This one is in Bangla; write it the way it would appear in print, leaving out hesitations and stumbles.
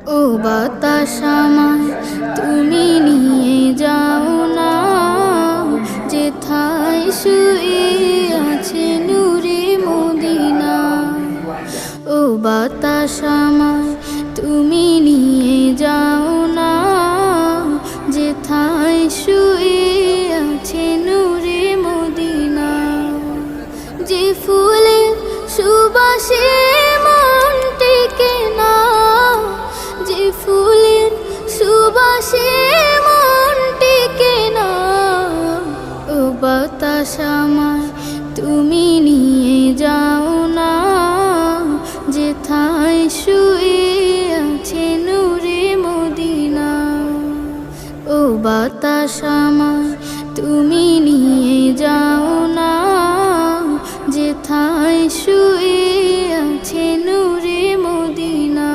ও বাতাস আমায় তুমি নিয়ে যাও না, যেথায় শুয়ে আছে নূরে মদিনা। ও বাতাস আমায় তুমি নিয়ে যাও না, যেথায় শুয়ে আছে নূরে মদিনা। যে ফুলের সুবাসে মন টেকে না, যে ফুলের সুবাসে মন টেকে না। ও বাতাস আমায় তুমি নিয়ে যাও না, যেথায় শুয়ে আছে নূরে মদিনা। ও বাতাস আমায় তুমি নিয়ে যাও না, যেথায় শুয়ে আছে নূরে মদিনা।